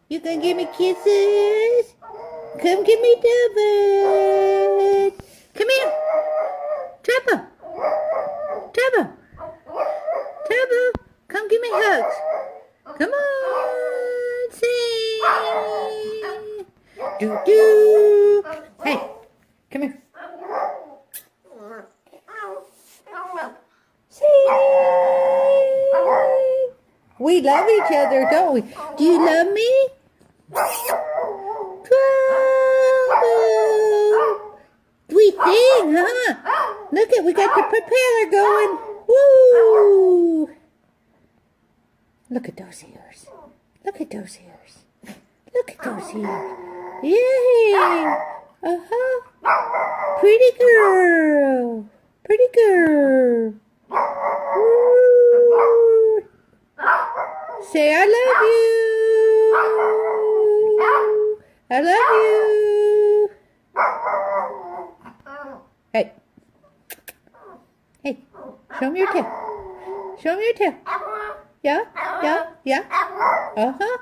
You gonna give me kisses? Come give me David. Come here. Trouble. Trouble. Trouble. Come give me hugs. Come on. Sing. Do do. Hey. Come here. Sing. We love each other, don't we? Do you love me? Trouble. We sing, huh? Look at, we got the propeller going. Woo! Look at those ears. Look at those ears. Look at those ears. Yay! Uh-huh. Pretty girl. Pretty girl. Woo! Say, I love you. I love you. Hey. Hey. Show me your tail. Show me your tail. Yeah? Yeah? Yeah? Uh-huh.